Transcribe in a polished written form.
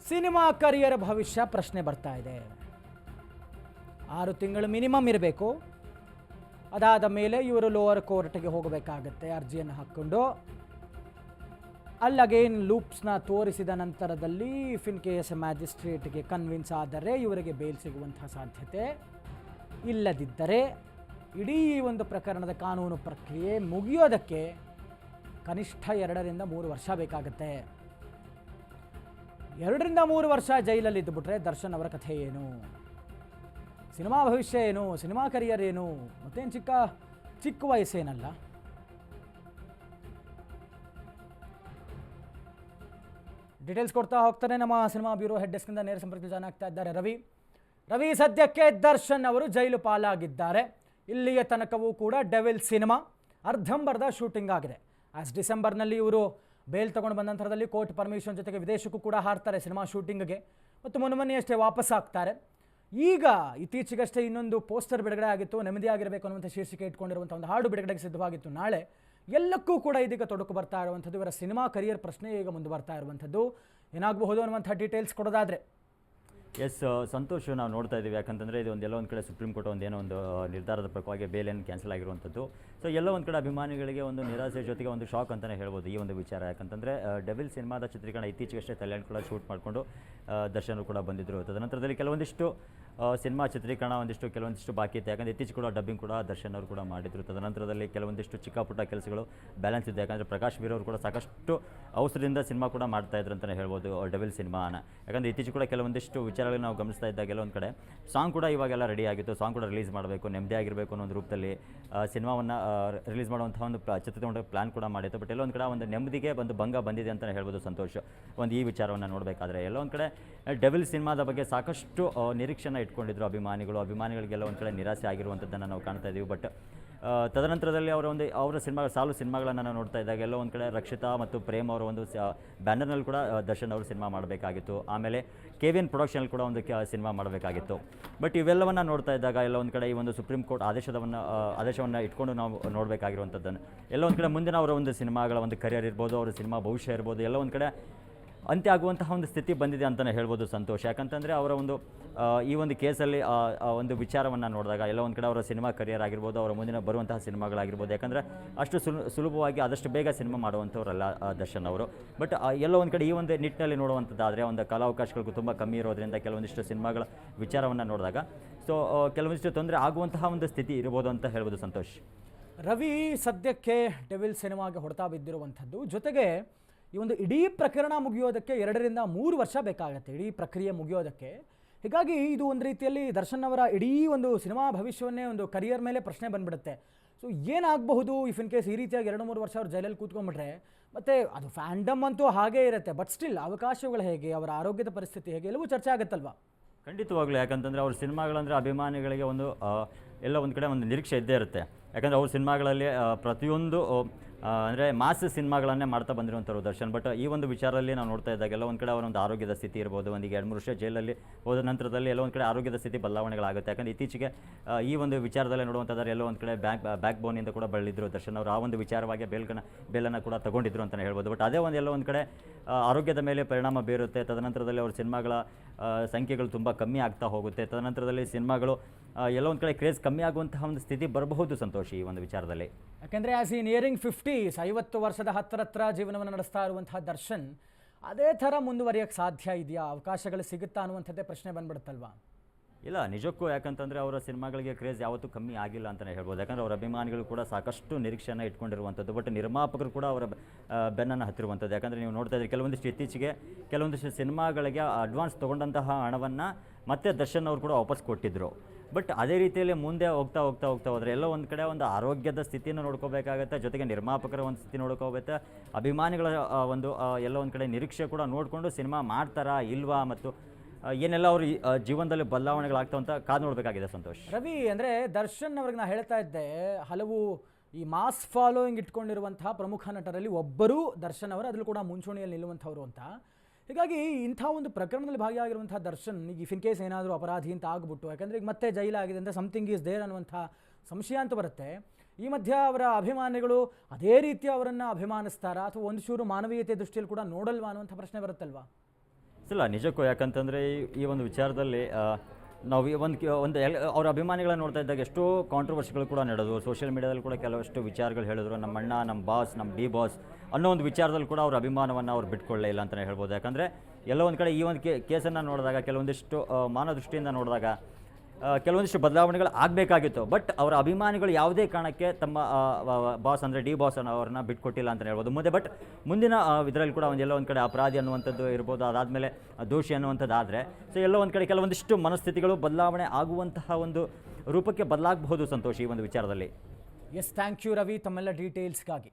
Cinema career ಭವಿಷ್ಯ ಪ್ರಶ್ನೆ ಬರ್ತಾ ಇದೆ. 6 ತಿಂಗಳು ಮಿನಿಮಮ್ ಇರಬೇಕು. ಅದಾದ ಮೇಲೆ ಇವರು ಲೋವರ್ ಕೋರ್ಟ್ಗೆ ಹೋಗಬೇಕಾಗತ್ತೆ ಅರ್ಜಿಯನ್ನು ಹಾಕ್ಕೊಂಡು. ಅಲ್ಲಗೇನ್ ಲೂಪ್ಸ್ನ ತೋರಿಸಿದ ನಂತರದಲ್ಲಿ ಇಫ್ ಇನ್ ಕೇಸ್ ಮ್ಯಾಜಿಸ್ಟ್ರೇಟ್ಗೆ ಕನ್ವಿನ್ಸ್ ಆದರೆ ಇವರಿಗೆ ಬೇಲ್ ಸಿಗುವಂತಹ ಸಾಧ್ಯತೆ. ಇಲ್ಲದಿದ್ದರೆ ಇಡೀ ಒಂದು ಪ್ರಕರಣದ ಕಾನೂನು ಪ್ರಕ್ರಿಯೆ ಮುಗಿಯೋದಕ್ಕೆ ಕನಿಷ್ಠ 2 ರಿಂದ 3 ವರ್ಷ ಬೇಕಾಗುತ್ತೆ. 2 ರಿಂದ 3 ವರ್ಷ ಜೈಲಲ್ಲಿ ಇದ್ದುಬಿಟ್ರೆ ದರ್ಶನ್ ಅವರ ಕಥೆ ಏನು, ಸಿನಿಮಾ ಭವಿಷ್ಯ ಏನು, ಸಿನಿಮಾ ಕರಿಯರ್ ಏನು, ಮತ್ತೇನು ಚಿಕ್ಕ ವಯಸ್ಸೇನಲ್ಲ. ಡೀಟೇಲ್ಸ್ ಕೊಡ್ತಾ ಹೋಗ್ತಾರೆ ನಮ್ಮ ಸಿನಿಮಾ ಬ್ಯೂರೋ ಹೆಡ್ ಡೆಸ್ಕ್ನಿಂದ ನೇರ ಸಂಪರ್ಕದಲ್ಲಿ ಜಾಯ್ನ್ ಆಗ್ತಾ ಇದ್ದಾರೆ ರವಿ. ಸದ್ಯಕ್ಕೆ ದರ್ಶನ್ ಅವರು ಜೈಲು ಪಾಲಾಗಿದ್ದಾರೆ. ಇಲ್ಲಿಯ ತನಕವೂ ಕೂಡ ಡೆವಿಲ್ ಸಿನಿಮಾ ಅರ್ಧಂಬರ್ಧ ಶೂಟಿಂಗ್ ಆಗಿದೆ. ಡಿಸೆಂಬರ್ನಲ್ಲಿ ಇವರು ಬೇಲ್ ತಗೊಂಡು ಬಂದ ನಂತರದಲ್ಲಿ ಕೋರ್ಟ್ ಪರ್ಮಿಷನ್ ಜೊತೆಗೆ ವಿದೇಶಕ್ಕೂ ಕೂಡ ಹಾರ್ತಾರೆ ಸಿನಿಮಾ ಶೂಟಿಂಗ್ಗೆ, ಮತ್ತು ಮೊನ್ನೆಯಷ್ಟೇ ವಾಪಸ್ ಆಗ್ತಾರೆ. ಈಗ ಇತ್ತೀಚೆಗಷ್ಟೇ ಇನ್ನೊಂದು ಪೋಸ್ಟರ್ ಬಿಡುಗಡೆ ಆಗಿತ್ತು. ನೆಮ್ಮದಿಯಾಗಿರಬೇಕು ಅನ್ನುವಂಥ ಶೀರ್ಷಿಕೆ ಇಟ್ಕೊಂಡಿರುವಂಥ ಒಂದು ಹಾಡು ಬಿಡುಗಡೆಗೆ ಸಿದ್ಧವಾಗಿತ್ತು. ನಾಳೆ ಎಲ್ಲಕ್ಕೂ ಕೂಡ ಇದೀಗ ತೊಡಕು ಬರ್ತಾ ಇರುವಂಥದ್ದು ಇವರ ಸಿನಿಮಾ ಕರಿಯರ್ ಪ್ರಶ್ನೆ ಈಗ ಮುಂದೆ ಬರ್ತಾ ಇರುವಂಥದ್ದು. ಏನಾಗಬಹುದು ಅನ್ನುವಂಥ ಡೀಟೇಲ್ಸ್ ಕೊಡೋದಾದರೆ ಎಸ್ ಸಂತೋಷ್, ನಾವು ನೋಡ್ತಾ ಇದ್ದೀವಿ. ಯಾಕಂತಂದರೆ ಇದು ಎಲ್ಲೋ ಒಂದು ಕಡೆ ಸುಪ್ರೀಂ ಕೋರ್ಟ್ ಒಂದು ನಿರ್ಧಾರದ ಪ್ರಕಾರವಾಗಿ ಬೇಲೇನು ಕ್ಯಾನ್ಸಲ್ ಆಗಿರುವಂಥದ್ದು. ಸೊ ಎಲ್ಲೋ ಒಂದು ಕಡೆ ಅಭಿಮಾನಿಗಳಿಗೆ ಒಂದು ನಿರಾಸೆ ಜೊತೆಗೆ ಒಂದು ಶಾಕ್ ಅಂತಲೇ ಹೇಳ್ಬೋದು ಈ ಒಂದು ವಿಚಾರ. ಯಾಕಂತಂದರೆ ಡೆವಿಲ್ ಸಿನಿಮಾದ ಚಿತ್ರೀಕರಣ ಇತ್ತೀಚೆಗಷ್ಟೇ ಥೈಲ್ಯಾಂಡ್ ಕೂಡ ಶೂಟ್ ಮಾಡಿಕೊಂಡು ದರ್ಶನ್ ಕೂಡ ಬಂದಿದ್ದರು. ತದನಂತರದಲ್ಲಿ ಕೆಲವೊಂದಿಷ್ಟು ಸಿನಿಮಾ ಚಿತ್ರೀಕರಣ ಕೆಲವೊಂದಿಷ್ಟು ಬಾಕಿ ಇತ್ತು. ಯಾಕಂದರೆ ಇತ್ತೀಚೆಗೆ ಕೂಡ ಡಬ್ಬಿಂಗ್ ಕೂಡ ದರ್ಶನ್ ಅವರು ಕೂಡ ಮಾಡಿದರು. ತದನಂತರದಲ್ಲಿ ಕೆಲವೊಂದಿಷ್ಟು ಚಿಕ್ಕ ಪುಟ್ಟ ಕೆಲಸಗಳು ಬ್ಯಾಲೆನ್ಸ್ ಇದೆ. ಯಾಕಂದರೆ ಪ್ರಕಾಶ್ ವೀರ್ ಅವರು ಕೂಡ ಸಾಕಷ್ಟು ಅವಸರದಿಂದ ಸಿನಿಮಾ ಕೂಡ ಮಾಡ್ತಾಯಿದ್ರು ಅಂತಲೇ ಹೇಳ್ಬೋದು ಡೆವಿಲ್ ಸಿನಿಮಾನ. ಯಾಕಂದರೆ ಇತ್ತೀಚೆಗೆ ಕೂಡ ಕೆಲವೊಂದಿಷ್ಟು ವಿಚಾರಗಳು ನಾವು ಗಮನಿಸ್ತಾ ಇದ್ದಾಗೆಲ್ಲ ಒಂದು ಕಡೆ ಸಾಂಗ್ ಕೂಡ ಇವಾಗೆಲ್ಲ ರೆಡಿ ಆಗಿತ್ತು. ಸಾಂಗ್ ಕೂಡ ರಿಲೀಸ್ ಮಾಡಬೇಕು, ನೆಮ್ಮದಿಯಾಗಿರಬೇಕು ಅನ್ನೋ ಒಂದು ರೂಪದಲ್ಲಿ ಸಿನಿಮಾವನ್ನು ರಿಲೀಸ್ ಮಾಡುವಂಥ ಒಂದು ಚಿತ್ರದ ಪ್ಲಾನ್ ಕೂಡ ಮಾಡಿತ್ತು. ಬಟ್ ಎಲ್ಲೋ ಒಂದು ಕಡೆ ಒಂದು ನೆಮ್ಮದಿಗೆ ಒಂದು ಭಂಗ ಬಂದಿದೆ ಅಂತಲೇ ಹೇಳ್ಬೋದು ಸಂತೋಷ್. ಈ ವಿಚಾರವನ್ನು ನೋಡಬೇಕಾದ್ರೆ ಎಲ್ಲೋ ಒಂದು ಕಡೆ ಡೆವಿಲ್ ಸಿನಿಮಾದ ಬಗ್ಗೆ ಸಾಕಷ್ಟು ನಿರೀಕ್ಷೆನ ಇಟ್ಕೊಂಡಿದ್ರು ಅಭಿಮಾನಿಗಳಿಗೆಲ್ಲ ಒಂದು ಕಡೆ ನಿರಾಸೆ ಆಗಿರುವಂಥದ್ದನ್ನು ನಾವು ಕಾಣ್ತಾ ಇದ್ದೀವಿ. ಬಟ್ ತದನಂತರದಲ್ಲಿ ಅವರ ಸಿನಿಮಾಗಳನ್ನು ನಾವು ನೋಡ್ತಾ ಇದ್ದಾಗ ಎಲ್ಲೋ ಒಂದು ಕಡೆ ರಕ್ಷಿತಾ ಮತ್ತು ಪ್ರೇಮ್ ಅವರ ಒಂದು ಬ್ಯಾನರ್ನಲ್ಲಿ ಕೂಡ ದರ್ಶನ್ ಅವರು ಸಿನಿಮಾ ಮಾಡಬೇಕಾಗಿತ್ತು. ಆಮೇಲೆ KVN ಪ್ರೊಡಕ್ಷನಲ್ಲಿ ಕೂಡ ಒಂದು ಸಿನಿಮಾ ಮಾಡಬೇಕಾಗಿತ್ತು. ಬಟ್ ಇವೆಲ್ಲವನ್ನು ನೋಡ್ತಾ ಇದ್ದಾಗ ಎಲ್ಲ ಒಂದು ಕಡೆ ಈ ಒಂದು ಸುಪ್ರೀಂ ಕೋರ್ಟ್ ಆದೇಶವನ್ನು ಇಟ್ಕೊಂಡು ನಾವು ನೋಡಬೇಕಾಗಿರುವಂಥದ್ದನ್ನು ಎಲ್ಲ ಒಂದು ಕಡೆ ಮುಂದಿನ ಅವರ ಒಂದು ಸಿನಿಮಾಗಳ ಒಂದು ಕರಿಯರ್ ಇರ್ಬೋದು, ಅವರ ಸಿನಿಮಾ ಭವಿಷ್ಯ ಇರ್ಬೋದು, ಎಲ್ಲ ಒಂದು ಕಡೆ ಅಂತ್ಯ ಆಗುವಂತಹ ಒಂದು ಸ್ಥಿತಿ ಬಂದಿದೆ ಅಂತಲೇ ಹೇಳ್ಬೋದು ಸಂತೋಷ್. ಯಾಕಂತಂದರೆ ಅವರ ಒಂದು ಈ ಒಂದು ಕೇಸಲ್ಲಿ ಒಂದು ವಿಚಾರವನ್ನು ನೋಡಿದಾಗ ಎಲ್ಲ ಒಂದು ಕಡೆ ಅವರ ಸಿನಿಮಾ ಕರಿಯರ್ ಆಗಿರ್ಬೋದು, ಅವರ ಮುಂದಿನ ಬರುವಂತಹ ಸಿನಿಮಾಗಳಾಗಿರ್ಬೋದು. ಯಾಕಂದರೆ ಅಷ್ಟು ಸುಲಭವಾಗಿ ಆದಷ್ಟು ಬೇಗ ಸಿನಿಮಾ ಮಾಡುವಂಥವ್ರಲ್ಲ ದರ್ಶನ್ ಅವರು. ಬಟ್ ಎಲ್ಲೋ ಒಂದು ಕಡೆ ಈ ಒಂದು ನಿಟ್ಟಿನಲ್ಲಿ ನೋಡುವಂಥದ್ದಾದರೆ ಒಂದು ಕಾಲಾವಕಾಶಗಳಿಗೂ ತುಂಬ ಕಮ್ಮಿ ಇರೋದ್ರಿಂದ ಕೆಲವೊಂದಿಷ್ಟು ಸಿನಿಮಾಗಳ ವಿಚಾರವನ್ನು ನೋಡಿದಾಗ ಸೊ ಕೆಲವೊಂದಿಷ್ಟು ತೊಂದರೆ ಆಗುವಂತಹ ಒಂದು ಸ್ಥಿತಿ ಇರ್ಬೋದು ಅಂತ ಹೇಳ್ಬೋದು ಸಂತೋಷ್. ರವಿ, ಸದ್ಯಕ್ಕೆ ಡೆವಿಲ್ ಸಿನಿಮಾಗೆ ಹೊಡೆತ ಬಿದ್ದಿರುವಂಥದ್ದು, ಜೊತೆಗೆ ಈ ಒಂದು ಇಡೀ ಪ್ರಕರಣ ಮುಗಿಯೋದಕ್ಕೆ 2 ರಿಂದ 3 ವರ್ಷ ಬೇಕಾಗುತ್ತೆ ಇಡೀ ಪ್ರಕ್ರಿಯೆ ಮುಗಿಯೋದಕ್ಕೆ. ಹೀಗಾಗಿ ಇದು ಒಂದು ರೀತಿಯಲ್ಲಿ ದರ್ಶನ್ ಅವರ ಇಡೀ ಒಂದು ಸಿನಿಮಾ ಭವಿಷ್ಯವನ್ನೇ ಒಂದು ಕರಿಯರ್ ಮೇಲೆ ಪ್ರಶ್ನೆ ಬಂದುಬಿಡುತ್ತೆ. ಸೊ ಏನಾಗಬಹುದು ಇಫ್ ಇನ್ ಕೇಸ್ ಈ ರೀತಿಯಾಗಿ 2-3 ವರ್ಷ ಅವ್ರು ಜೈಲಲ್ಲಿ ಕೂತ್ಕೊಂಡ್ಬಿಟ್ರೆ? ಮತ್ತು ಅದು ಫ್ಯಾಂಡಮ್ ಅಂತೂ ಹಾಗೇ ಇರುತ್ತೆ, ಬಟ್ ಸ್ಟಿಲ್ ಅವಕಾಶಗಳು ಹೇಗೆ, ಅವರ ಆರೋಗ್ಯದ ಪರಿಸ್ಥಿತಿ ಹೇಗೆ, ಎಲ್ಲವೂ ಚರ್ಚೆ ಆಗುತ್ತಲ್ವಾ? ಖಂಡಿತವಾಗ್ಲೂ. ಯಾಕಂತಂದರೆ ಅವ್ರ ಸಿನಿಮಾಗಳಂದರೆ ಅಭಿಮಾನಿಗಳಿಗೆ ಒಂದು ಎಲ್ಲ ಒಂದು ಕಡೆ ಒಂದು ನಿರೀಕ್ಷೆ ಇದ್ದೇ ಇರುತ್ತೆ. ಯಾಕಂದರೆ ಅವ್ರ ಸಿನಿಮಾಗಳಲ್ಲಿ ಪ್ರತಿಯೊಂದು ಅಂದರೆ ಮಾಸ್ ಸಿನಿಮಾಗಳನ್ನೇ ಮಾಡ್ತಾ ಬಂದಿರುವಂಥವ್ರು ದರ್ಶನ್. ಬಟ್ ಈ ಒಂದು ವಿಚಾರದಲ್ಲಿ ನಾವು ನೋಡ್ತಾ ಇದ್ದಾಗೆಲ್ಲ ಒಂದು ಕಡೆ ಅವರೊಂದು ಆರೋಗ್ಯದ ಸ್ಥಿತಿ ಇರ್ಬೋದು, ಒಂದು 2-3 ವರ್ಷ ಜೈಲಲ್ಲಿ ಹೋದ ನಂತರದಲ್ಲಿ ಎಲ್ಲ ಒಂದು ಕಡೆ ಆರೋಗ್ಯದ ಸ್ಥಿತಿ ಬದಲಾವಣೆಗಳಾಗುತ್ತೆ. ಯಾಕಂದರೆ ಇತ್ತೀಚೆಗೆ ಈ ಒಂದು ವಿಚಾರದಲ್ಲಿ ನೋಡುವಂಥದ್ದಾರೆ ಎಲ್ಲ ಒಂದು ಕಡೆ ಬ್ಯಾಕ್ ಬೋನಿಂದ ಕೂಡ ಬೆಳೆದಿದ್ರು ದರ್ಶನ್ ಅವರು. ಆ ಒಂದು ವಿಚಾರವಾಗಿ ಬೇಲನ್ನು ಕೂಡ ತಗೊಂಡಿದ್ರು ಅಂತಲೇ ಹೇಳ್ಬೋದು. ಬಟ್ ಅದೇ ಎಲ್ಲ ಒಂದು ಕಡೆ ಆರೋಗ್ಯದ ಮೇಲೆ ಪರಿಣಾಮ ಬೀರುತ್ತೆ. ತದನಂತರದಲ್ಲಿ ಅವ್ರ ಸಿನಿಮಾಗಳ ಸಂಖ್ಯೆಗಳು ತುಂಬ ಕಮ್ಮಿ ಆಗ್ತಾ ಹೋಗುತ್ತೆ. ತದನಂತರದಲ್ಲಿ ಸಿನಿಮಾಗಳು ಎಲ್ಲ ಒಂದು ಕಡೆ ಕ್ರೇಜ್ ಕಮ್ಮಿ ಆಗುವಂತಹ ಒಂದು ಸ್ಥಿತಿ ಬರಬಹುದು ಸಂತೋಷ್ ಈ ಒಂದು ವಿಚಾರದಲ್ಲಿ. ಯಾಕೆಂದರೆ ಆಸ್ ಈ ನಿಯರಿಂಗ್ 50 ವರ್ಷದ ಹತ್ತಿರ ಜೀವನವನ್ನು ನಡೆಸ್ತಾ ಇರುವಂತಹ ದರ್ಶನ್ ಅದೇ ಥರ ಮುಂದುವರಿಯೋಕ್ಕೆ ಸಾಧ್ಯ ಇದೆಯಾ, ಅವಕಾಶಗಳು ಸಿಗುತ್ತಾ ಅನ್ನುವಂಥದ್ದೇ ಪ್ರಶ್ನೆ ಬಂದ್ಬಿಡುತ್ತಲ್ವಾ? ಇಲ್ಲ, ನಿಜಕ್ಕೂ. ಯಾಕಂತಂದರೆ ಅವರ ಸಿನಿಮಾಗಳಿಗೆ ಕ್ರೇಜ್ ಯಾವತ್ತೂ ಕಮ್ಮಿ ಆಗಿಲ್ಲ ಅಂತಲೇ ಹೇಳ್ಬೋದು. ಯಾಕಂದರೆ ಅವರ ಅಭಿಮಾನಿಗಳು ಕೂಡ ಸಾಕಷ್ಟು ನಿರೀಕ್ಷೆಯನ್ನು ಇಟ್ಕೊಂಡಿರುವಂಥದ್ದು. ಬಟ್ ನಿರ್ಮಾಪಕರು ಕೂಡ ಅವರ ಬೆನ್ನನ್ನು ಹತ್ತಿರುವಂಥದ್ದು. ಯಾಕಂದರೆ ನೀವು ನೋಡ್ತಾ ಇದ್ದೀರಿ ಕೆಲವೊಂದಿಷ್ಟು ಸಿನಿಮಾಗಳಿಗೆ ಅಡ್ವಾನ್ಸ್ ತೊಗೊಂಡಂತಹ ಹಣವನ್ನು ಮತ್ತೆ ದರ್ಶನ್ ಅವರು ಕೂಡ ವಾಪಸ್ ಕೊಟ್ಟಿದ್ದರು. ಬಟ್ ಅದೇ ರೀತಿಯಲ್ಲಿ ಮುಂದೆ ಹೋಗ್ತಾ ಹೋದರೆ ಎಲ್ಲೋ ಒಂದು ಕಡೆ ಒಂದು ಆರೋಗ್ಯದ ಸ್ಥಿತಿಯನ್ನು ನೋಡ್ಕೋಬೇಕಾಗತ್ತೆ, ಜೊತೆಗೆ ನಿರ್ಮಾಪಕರ ಒಂದು ಸ್ಥಿತಿ ನೋಡ್ಕೋಬೇಕು, ಅಭಿಮಾನಿಗಳ ಒಂದು ಎಲ್ಲೋ ಒಂದು ಕಡೆ ನಿರೀಕ್ಷೆ ಕೂಡ ನೋಡಿಕೊಂಡು ಸಿನಿಮಾ ಮಾಡ್ತಾರಾ ಇಲ್ವಾ, ಮತ್ತು ಏನೆಲ್ಲ ಅವ್ರ ಜೀವನದಲ್ಲಿ ಬದಲಾವಣೆಗಳಾಗ್ತಾವ ಅಂತ ಕಾದು ನೋಡಬೇಕಾಗಿದೆ ಸಂತೋಷ್. ರವಿ, ಅಂದರೆ ದರ್ಶನ್ ಅವ್ರಿಗೆ ನಾನು ಹೇಳ್ತಾ ಇದ್ದೆ, ಹಲವು ಈ ಮಾಸ್ ಫಾಲೋಯಿಂಗ್ ಇಟ್ಕೊಂಡಿರುವಂತಹ ಪ್ರಮುಖ ನಟರಲ್ಲಿ ಒಬ್ಬರು ದರ್ಶನ್ ಅವರು, ಅದರಲ್ಲೂ ಕೂಡ ಮುಂಚೂಣಿಯಲ್ಲಿ ನಿಲ್ಲುವಂಥವ್ರು ಅಂತ. ಹೀಗಾಗಿ ಇಂಥ ಒಂದು ಪ್ರಕರಣದಲ್ಲಿ ಭಾಗಿಯಾಗಿರುವಂಥ ದರ್ಶನ್ ಈಗ ಇಫ್ ಇನ್ ಕೇಸ್ ಏನಾದರೂ ಅಪರಾಧಿ ಅಂತ ಆಗ್ಬಿಟ್ಟು, ಯಾಕಂದರೆ ಈಗ ಮತ್ತೆ ಜೈಲಾಗಿದೆ ಅಂತ ಸಮಥಿಂಗ್ ಈಸ್ ದೇರ್ ಅನ್ನುವಂಥ ಸಂಶಯ ಅಂತ ಬರುತ್ತೆ. ಈ ಮಧ್ಯ ಅವರ ಅಭಿಮಾನಿಗಳು ಅದೇ ರೀತಿ ಅವರನ್ನು ಅಭಿಮಾನಿಸ್ತಾರಾ ಅಥವಾ ಒಂದು ಚೂರು ಮಾನವೀಯತೆ ದೃಷ್ಟಿಯಲ್ಲಿ ಕೂಡ ನೋಡಲ್ವಾ ಅನ್ನುವಂಥ ಪ್ರಶ್ನೆ ಬರುತ್ತಲ್ವಾ? ಇಲ್ಲ ನಿಜಕ್ಕೂ ಯಾಕಂತಂದರೆ ಈ ಒಂದು ವಿಚಾರದಲ್ಲಿ ನಾವು ಅವ್ರ ಅಭಿಮಾನಿಗಳನ್ನ ನೋಡ್ತಾ ಇದ್ದಾಗ ಎಷ್ಟೋ ಕಾಂಟ್ರವರ್ಸಿಗಳು ಕೂಡ ನಡೆದು ಸೋಷಿಯಲ್ ಮೀಡಿಯಾದಲ್ಲಿ ಕೂಡ ಕೆಲವಷ್ಟು ವಿಚಾರಗಳು ಹೇಳಿದ್ರು, ನಮ್ಮ ಅಣ್ಣ, ನಮ್ಮ ಬಾಸ್, ನಮ್ಮ ಡಿ ಬಾಸ್ ಅನ್ನೋ ಒಂದು ವಿಚಾರದಲ್ಲಿ ಕೂಡ ಅವ್ರ ಅಭಿಮಾನವನ್ನು ಅವ್ರು ಬಿಟ್ಕೊಳ್ಳೇ ಇಲ್ಲ ಅಂತಲೇ ಹೇಳ್ಬೋದು. ಯಾಕಂದರೆ ಎಲ್ಲೋ ಒಂದು ಕಡೆ ಈ ಒಂದು ಕೇಸನ್ನು ನೋಡಿದಾಗ ಕೆಲವೊಂದಿಷ್ಟು ಮಾನದೃಷ್ಟಿಯಿಂದ ನೋಡಿದಾಗ ಕೆಲವೊಂದಿಷ್ಟು ಬದಲಾವಣೆಗಳು ಆಗಬೇಕಾಗಿತ್ತು. ಬಟ್ ಅವರ ಅಭಿಮಾನಿಗಳು ಯಾವುದೇ ಕಾರಣಕ್ಕೆ ತಮ್ಮ ಬಾಸ್ ಅಂದರೆ ಡಿ ಬಾಸ್ ಅವ್ರನ್ನ ಬಿಟ್ಕೊಟ್ಟಿಲ್ಲ ಅಂತಲೇ ಹೇಳ್ಬೋದು. ಮುಂದಿನ ಇದರಲ್ಲಿ ಕೂಡ ಎಲ್ಲೋ ಒಂದು ಕಡೆ ಅಪರಾಧಿ ಅನ್ನುವಂಥದ್ದು ಇರ್ಬೋದು, ಅದಾದಮೇಲೆ ದೋಷಿ ಅನ್ನುವಂಥದ್ದು ಆದರೆ ಸೊ ಎಲ್ಲೋ ಒಂದು ಕಡೆ ಕೆಲವೊಂದಿಷ್ಟು ಮನಸ್ಥಿತಿಗಳು ಬದಲಾವಣೆ ಆಗುವಂತಹ ಒಂದು ರೂಪಕ್ಕೆ ಬದಲಾಗಬಹುದು ಸಂತೋಷ್ ಈ ಒಂದು ವಿಚಾರದಲ್ಲಿ. ಎಸ್, ಥ್ಯಾಂಕ್ ಯು ರವಿ ತಮ್ಮೆಲ್ಲ ಡೀಟೇಲ್ಸ್ಗಾಗಿ.